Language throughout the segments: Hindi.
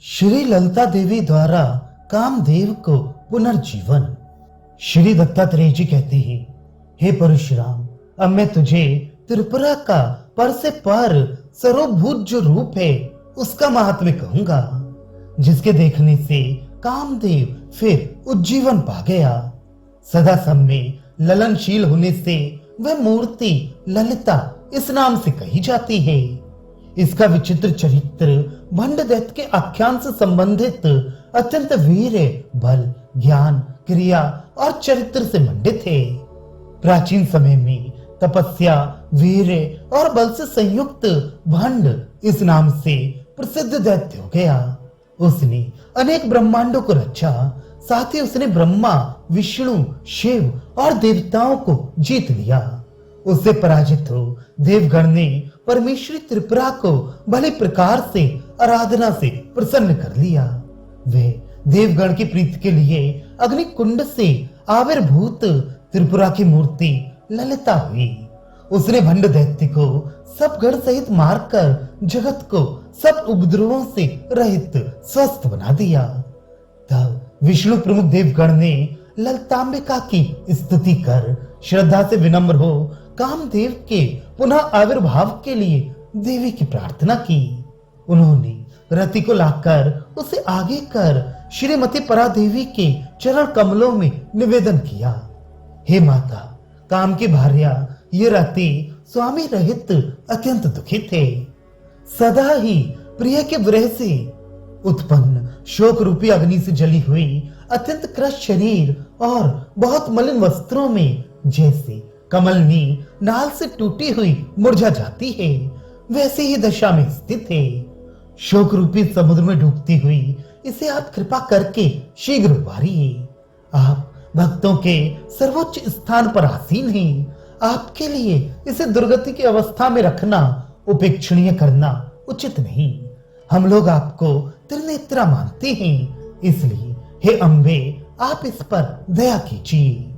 श्री ललिता देवी द्वारा कामदेव को पुनर्जीवन। श्री दत्तात्रेय जी कहते हैं, हे परशुराम, अब मैं तुझे त्रिपुरा का पर से पर सर्वभूत जो रूप है उसका महात्म्य कहूंगा, जिसके देखने से कामदेव फिर उज्जीवन पा गया। सदा समय ललनशील होने से वह मूर्ति ललिता इस नाम से कही जाती है। इसका विचित्र चरित्र भंड दैत्य के आख्यान से संबंधित अत्यंत वीर बल, ज्ञान, क्रिया और चरित्र से मंडित है। प्राचीन समय में तपस्या, वीर और बल से संयुक्त भंड इस नाम से प्रसिद्ध दैत्य हो गया। उसने अनेक ब्रह्मांडों को रचा, साथ ही उसने ब्रह्मा, विष्णु, शिव और देवताओं को जीत लिया। उससे पराजित हो देवगण ने परमेश्वरी त्रिपुरा को भले प्रकार से आराधना से प्रसन्न कर लिया। वे देवगण की प्रीति के लिए अग्नि कुंड से आविर्भूत त्रिपुरा की मूर्ति ललिता हुई। उसने भंड दैत्य को सब गण सहित मारकर जगत को सब उपद्रवों से रहित स्वस्थ बना दिया। तब विष्णु प्रमुख देवगण ने ललितांबिका की स्तुति कर श्रद्धा से विनम्र हो कामदेव के पुनः आविर्भाव के लिए देवी की प्रार्थना की। उन्होंने रति को लाकर उसे आगे कर श्रीमती परादेवी के चरण कमलों में निवेदन किया, हे माता, काम की भार्या ये रति स्वामी रहित अत्यंत दुखित है। सदा ही प्रिय के विरह से उत्पन्न शोक रूपी अग्नि से जली हुई अत्यंत क्रश शरीर और बहुत मलिन वस्त्रों में जैसे कमलनी नाल से टूटी हुई मुरझा जाती है, वैसे ही दशा में स्थित है। शोक रूपी समुद्र में डूबती हुई इसे आप कृपा करके शीघ्र उबारिए। आप भक्तों के सर्वोच्च स्थान पर आसीन हैं। आपके लिए इसे दुर्गति की अवस्था में रखना, उपेक्षणीय करना उचित नहीं। हम लोग आपको त्रिनेत्रा मानते हैं, इसलिए हे अम्बे, आप इस पर दया कीजिए।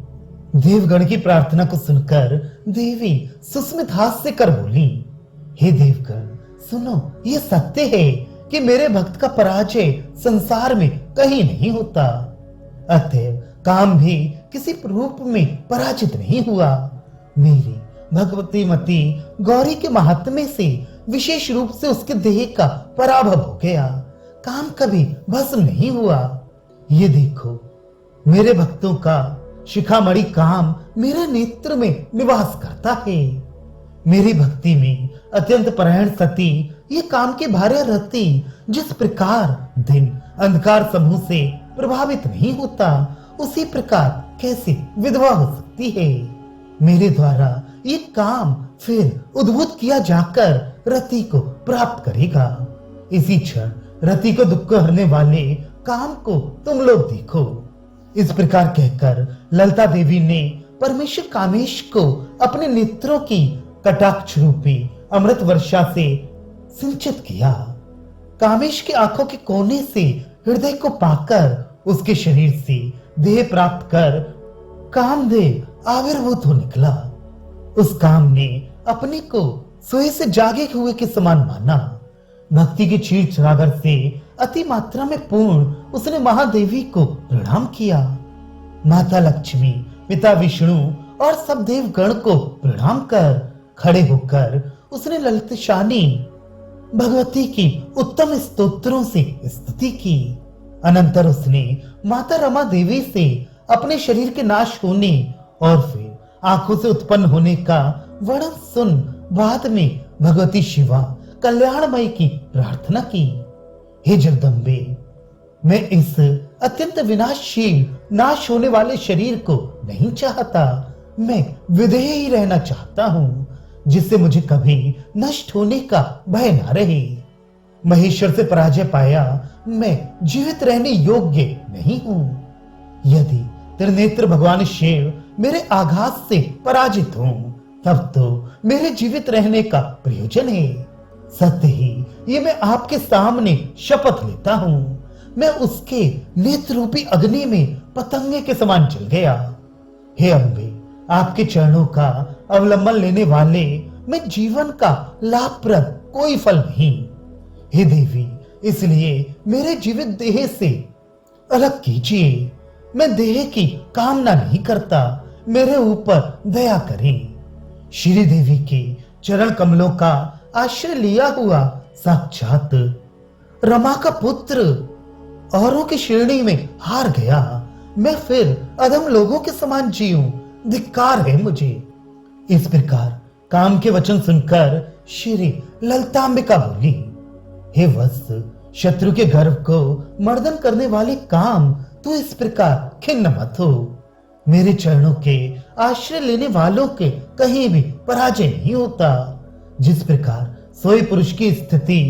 देवगण की प्रार्थना को सुनकर देवी सुस्मित हास्य कर बोली, हे देवगण, सुनो, ये सत्य है कि मेरे भक्त का पराजय संसार में कहीं नहीं होता। अतएव काम भी किसी रूप में पराजित नहीं हुआ। मेरी भगवती मती गौरी के महात्म्य से विशेष रूप से उसके देह का पराभव हो गया। काम कभी भस्म नहीं हुआ। ये देखो, मेरे भक्तों का शिखामणि काम मेरे नेत्र में निवास करता है। मेरी भक्ति में अत्यंत परायण सती ये काम की भार्या रति जिस प्रकार दिन अंधकार समूह से प्रभावित नहीं होता, उसी प्रकार कैसे विधवा हो सकती है। मेरे द्वारा ये काम फिर उद्भूत किया जाकर रति को प्राप्त करेगा। इसी क्षण रति को दुख को हरने वाले काम को तुम लोग देखो। इस प्रकार कहकर ललिता देवी ने परमेश्वर कामेश को अपने नेत्रों की कटाक्ष रूपी अमृत वर्षा से सिंचित किया। कामेश की आंखों के कोने से हृदय को पाकर उसके शरीर से देह प्राप्त कर कामदेव आविर्भूत हो निकला। उस काम ने अपने को सोए से जागे हुए के समान माना। भक्ति के क्षीर सागर से अति मात्रा में पूर्ण उसने महादेवी को प्रणाम किया। माता लक्ष्मी, पिता विष्णु और सब देवगण को प्रणाम कर खड़े होकर उसने ललित शानी भगवती की उत्तम स्तोत्रों से स्तुति की। अनंतर उसने माता रमा देवी से अपने शरीर के नाश होने और फिर आंखों से उत्पन्न होने का वर्णन सुन बाद में भगवती शिवा कल्याणमय की प्रार्थना की, हे जगदम्बे, मैं इस अत्यंत विनाशशील नाश होने वाले शरीर को नहीं चाहता। मैं विधेय ही रहना चाहता हूँ, जिससे मुझे कभी नष्ट होने का भय ना रहे। महेश्वर से पराजय पाया मैं जीवित रहने योग्य नहीं हूँ। यदि त्रिनेत्र भगवान शिव मेरे आघात से पराजित हों, तब तो मेरे जीवित रहने का प्रयोजन है। सत्य ही ये मैं आपके सामने शपथ लेता हूँ। मैं उसके नेत्र रूपी अग्नि में पतंगे के समान जल गया। हे अम्बे, आपके चरणों का अवलंबन लेने वाले मैं जीवन का लाभप्रद कोई फल नहीं। हे देवी, इसलिए मेरे जीवित देह से अलग कीजिए। मैं देह की कामना नहीं करता, मेरे ऊपर दया करें। श्री देवी के चरण कमलों का आश्रय लिया हुआ साक्षात रमा का पुत्र औरों की श्रेणी में हार गया, मैं फिर अधम लोगों के समान जीऊं, धिक्कार है मुझे। इस प्रकार काम के वचन सुनकर श्री ललितांबिका बोली, हे वत्स, शत्रु के गर्व को मर्दन करने वाले काम, तू इस प्रकार खिन्न मत हो। मेरे चरणों के आश्रय लेने वालों के कहीं भी पराजय नहीं होता। जिस प्रकार सोए पुरुष की स्थिति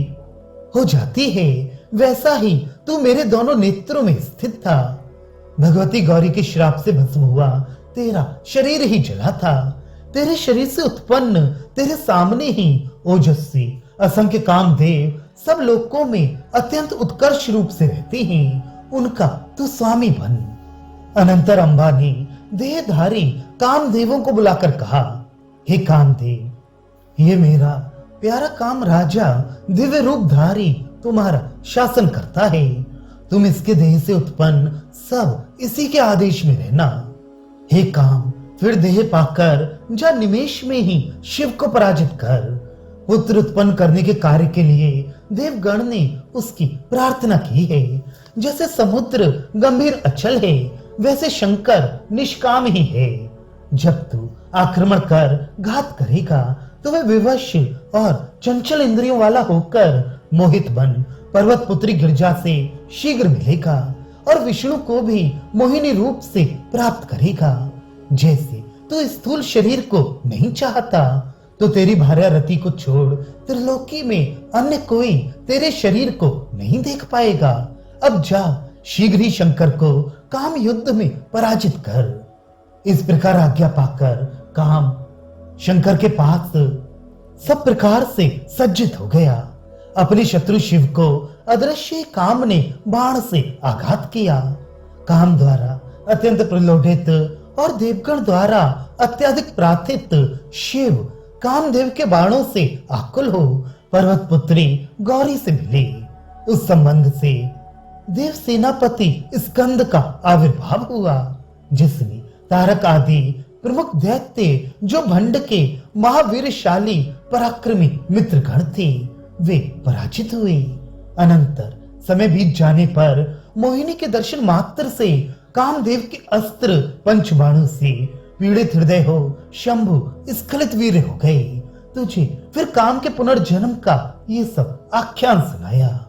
हो जाती है, वैसा ही तू मेरे दोनों नेत्रों में स्थित था। भगवती गौरी के श्राप से भस्म हुआ तेरा शरीर ही जला था। तेरे शरीर से उत्पन्न तेरे सामने ही ओजस्वी असंख्य कामदेव सब लोकों में अत्यंत उत्कर्ष रूप से रहते हैं, उनका तू स्वामी बन। अनंतर अम्बा ने देहधारी कामदेवों को बुलाकर कहा, हे कामदेव, ये मेरा प्यारा काम राजा दिव्य रूपधारी तुम्हारा शासन करता है। तुम इसके देह से उत्पन्न सब इसी के आदेश में रहना। हे काम, फिर देह पाकर जा निमेष में ही शिव को पराजित कर। पुत्र उत्पन्न करने के कार्य के लिए देवगण ने उसकी प्रार्थना की है। जैसे समुद्र गंभीर अचल है, वैसे शंकर निष्काम ही है। जब तू आक्रमण कर घात करेगा तो वह विवश और चंचल इंद्रियों वाला होकर मोहित बन पर्वत पुत्री गिरजा से शीघ्र मिलेगा और विष्णु को भी मोहिनी रूप से प्राप्त करेगा। जैसे तू स्थूल शरीर को नहीं चाहता, तो तेरी भार्या रति को छोड़ त्रिलोकी में अन्य कोई तेरे शरीर को नहीं देख पाएगा। अब जा, शीघ्र ही शंकर को काम युद्ध में पराजित कर। इस प्रकार आज्ञा पाकर काम शंकर के पास सब प्रकार से सज्जित हो गया। अपने शत्रु शिव को अदृश्य काम ने बाण से आघात किया। काम द्वारा अत्यंत प्रलोभित और देवगण द्वारा अत्यधिक प्रार्थित शिव कामदेव के बाणों से आकुल हो पर्वत पुत्री गौरी से मिले। उस संबंध से देव सेनापति स्कंद का आविर्भाव हुआ, जिसने तारक आदि प्रमुख दैत्य जो भंड के महावीरशाली पराक्रमी मित्रगण थे, वे पराजित हुए। अनंतर समय बीत जाने पर मोहिनी के दर्शन मात्र से कामदेव के अस्त्र पंचबाणों से पीड़ित हृदय हो शंभु स्खलित वीर हो गए। तुझे फिर काम के पुनर्जन्म का ये सब आख्यान सुनाया।